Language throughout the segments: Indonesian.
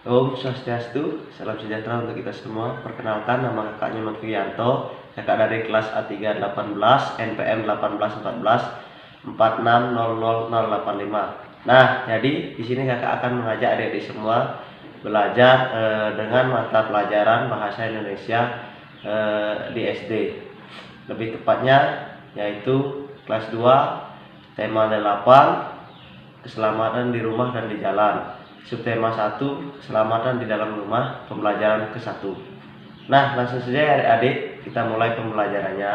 Om Swastiastu, salam sejahtera untuk kita semua. Perkenalkan, nama kakaknya Nokrianto, kakak dari kelas A318, NPM 1814 4600085. Nah, jadi di sini kakak akan mengajak adik-adik semua belajar dengan mata pelajaran bahasa Indonesia di SD. Lebih tepatnya yaitu kelas 2, tema 8, keselamatan di rumah dan di jalan. Subtema 1, keselamatan di dalam rumah, pembelajaran ke-1. Nah, langsung saja ya adik-adik, kita mulai pembelajarannya.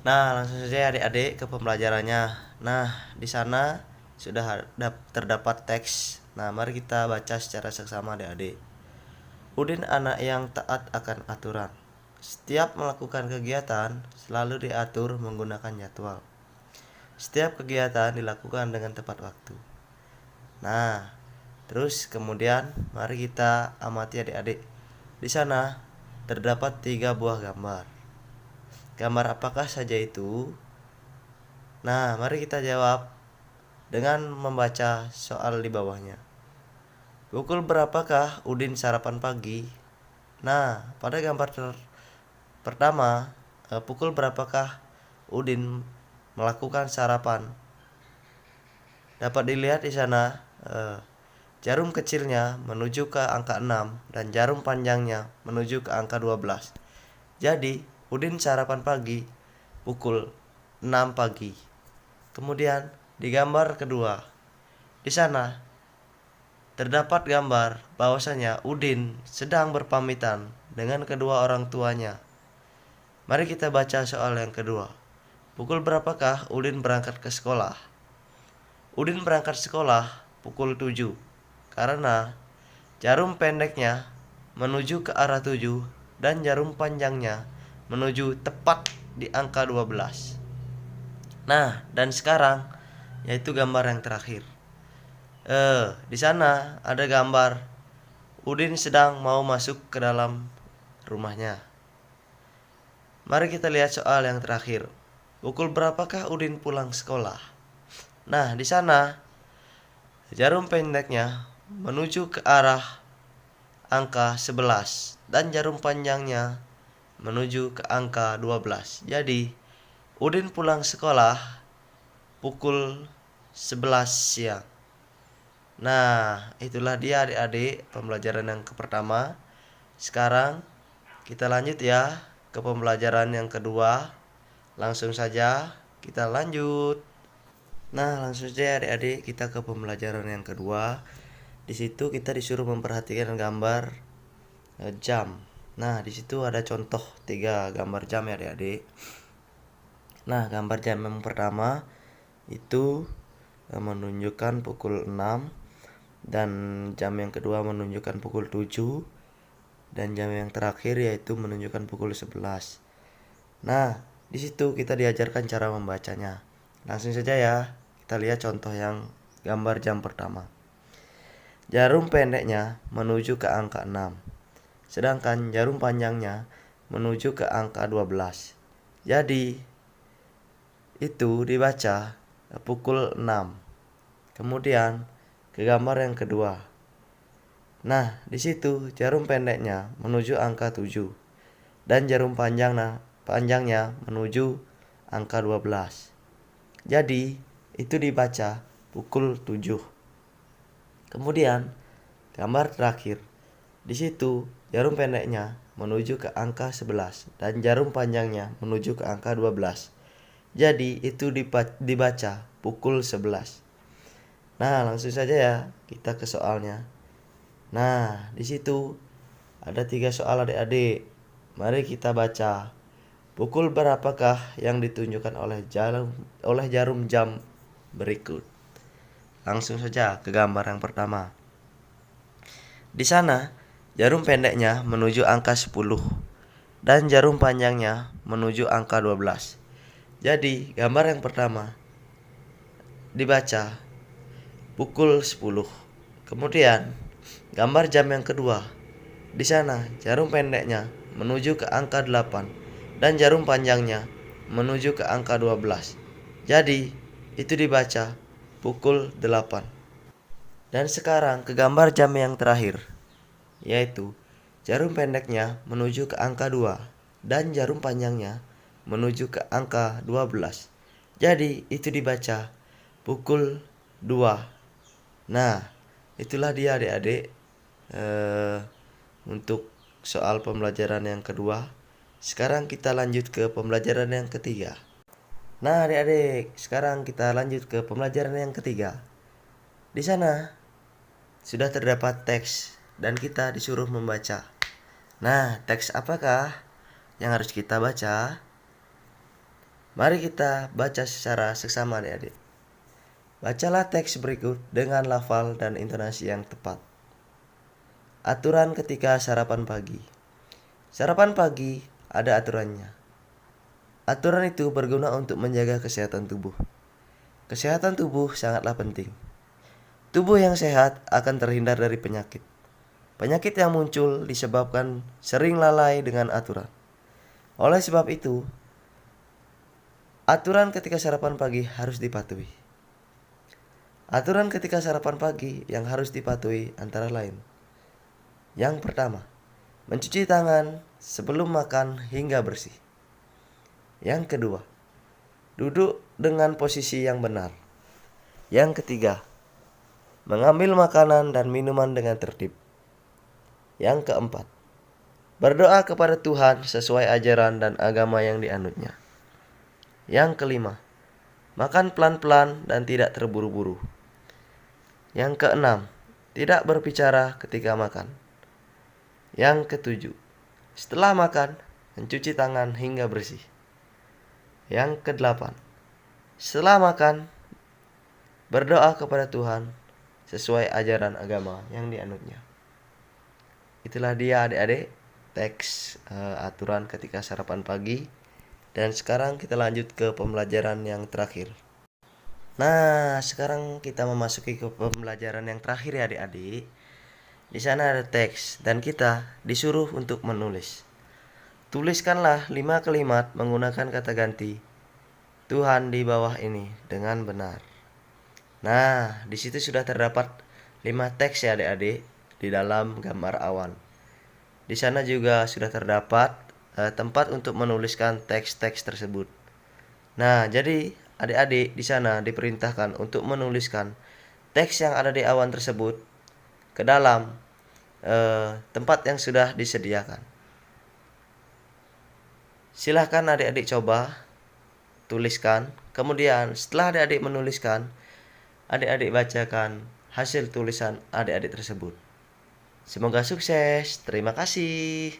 Nah, langsung saja adik-adik ke pembelajarannya. Nah, di sana sudah terdapat teks. Nah, mari kita baca secara seksama adik-adik. Udin anak yang taat akan aturan. Setiap melakukan kegiatan selalu diatur menggunakan jadwal. Setiap kegiatan dilakukan dengan tepat waktu. Nah, terus kemudian mari kita amati adik-adik. Di sana terdapat 3 buah gambar. Gambar apakah saja itu? Nah, mari kita jawab dengan membaca soal di bawahnya. Pukul berapakah Udin sarapan pagi? Nah, pada gambar pertama, pukul berapakah Udin melakukan sarapan? Dapat dilihat di sana, jarum kecilnya menuju ke angka 6 dan jarum panjangnya menuju ke angka 12. Jadi, Udin sarapan pagi pukul 6 pagi. Kemudian, di gambar kedua, di sana terdapat gambar bahwasanya Udin sedang berpamitan dengan kedua orang tuanya. Mari kita baca soal yang kedua. Pukul berapakah Udin berangkat ke sekolah? Udin berangkat sekolah pukul 7 karena jarum pendeknya menuju ke arah 7 dan jarum panjangnya menuju tepat di angka 12. Nah, dan sekarang yaitu gambar yang terakhir. Di sana ada gambar Udin sedang mau masuk ke dalam rumahnya. Mari kita lihat soal yang terakhir. Pukul berapakah Udin pulang sekolah? Nah, di sana jarum pendeknya menuju ke arah angka 11 dan jarum panjangnya menuju ke angka 12. Jadi, Udin pulang sekolah pukul 11 siang. Nah, itulah dia adik-adik pembelajaran yang pertama. Sekarang kita lanjut ya ke pembelajaran yang kedua. Langsung saja kita lanjut. Nah, langsung saja adik-adik kita ke pembelajaran yang kedua. Di situ kita disuruh memperhatikan gambar jam. Nah, di situ ada contoh 3 gambar jam ya adik-adik. Nah, gambar jam yang pertama itu menunjukkan pukul 6 dan jam yang kedua menunjukkan pukul 7 dan jam yang terakhir yaitu menunjukkan pukul 11. Nah, di situ kita diajarkan cara membacanya. Langsung saja ya, kita lihat contoh yang gambar jam pertama. Jarum pendeknya menuju ke angka 6, sedangkan jarum panjangnya menuju ke angka 12. Jadi, itu dibaca pukul 6. Kemudian, ke gambar yang kedua. Nah, di situ jarum pendeknya menuju angka 7 dan jarum panjangnya menuju angka 12. Jadi, itu dibaca pukul 7. Kemudian, gambar terakhir. Di situ jarum pendeknya menuju ke angka 11 dan jarum panjangnya menuju ke angka 12. Jadi, itu dibaca pukul 11. Nah, langsung saja ya kita ke soalnya. Nah, di situ ada 3 soal adik-adik. Mari kita baca. Pukul berapakah yang ditunjukkan oleh jarum jam berikut? Langsung saja ke gambar yang pertama. Di sana, jarum pendeknya menuju angka 10 dan jarum panjangnya menuju angka 12. Jadi, gambar yang pertama dibaca pukul 10. Kemudian, gambar jam yang kedua. Di sana, jarum pendeknya menuju ke angka 8 dan jarum panjangnya menuju ke angka 12. Jadi, itu dibaca pukul 8. Dan sekarang ke gambar jam yang terakhir, yaitu jarum pendeknya menuju ke angka 2 dan jarum panjangnya menuju ke angka 12. Jadi itu dibaca pukul 2. Nah, itulah dia adik-adik untuk soal pembelajaran yang kedua. Sekarang kita lanjut ke pembelajaran yang ketiga. Nah, adik-adik, sekarang kita lanjut ke pembelajaran yang ketiga. Di sana sudah terdapat teks dan kita disuruh membaca. Nah, teks apakah yang harus kita baca? Mari kita baca secara seksama adik-adik. Bacalah teks berikut dengan lafal dan intonasi yang tepat. Aturan ketika sarapan pagi. Sarapan pagi ada aturannya. Aturan itu berguna untuk menjaga kesehatan tubuh. Kesehatan tubuh sangatlah penting. Tubuh yang sehat akan terhindar dari penyakit. Penyakit yang muncul disebabkan sering lalai dengan aturan. Oleh sebab itu, aturan ketika sarapan pagi harus dipatuhi. Aturan ketika sarapan pagi yang harus dipatuhi antara lain. Yang pertama, mencuci tangan sebelum makan hingga bersih. Yang kedua, duduk dengan posisi yang benar. Yang ketiga, mengambil makanan dan minuman dengan tertib. Yang keempat, berdoa kepada Tuhan sesuai ajaran dan agama yang dianutnya. Yang kelima, makan pelan-pelan dan tidak terburu-buru. Yang keenam, tidak berbicara ketika makan. Yang ketujuh, setelah makan, mencuci tangan hingga bersih. Yang kedelapan, setelah makan, berdoa kepada Tuhan sesuai ajaran agama yang dianutnya. Itulah dia adik-adik teks aturan ketika sarapan pagi. Dan sekarang kita lanjut ke pembelajaran yang terakhir. Nah, sekarang kita memasuki ke pembelajaran yang terakhir ya adik-adik. Di sana ada teks dan kita disuruh untuk menulis. Tuliskanlah 5 kalimat menggunakan kata ganti Tuhan di bawah ini dengan benar. Nah, di situ sudah terdapat 5 teks ya adik-adik di dalam gambar awan. Di sana juga sudah terdapat tempat untuk menuliskan teks-teks tersebut. Nah, jadi adik-adik di sana diperintahkan untuk menuliskan teks yang ada di awan tersebut ke dalam tempat yang sudah disediakan. Silahkan adik-adik coba tuliskan. Kemudian setelah adik-adik menuliskan, adik-adik bacakan hasil tulisan adik-adik tersebut. Semoga sukses. Terima kasih.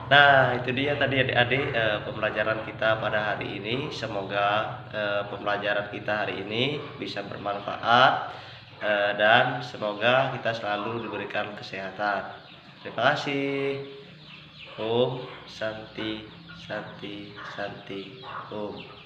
Nah, itu dia tadi adik-adik pembelajaran kita pada hari ini. Semoga pembelajaran kita hari ini bisa bermanfaat dan semoga kita selalu diberikan kesehatan. Terima kasih. Om Santi Santi Santi Om.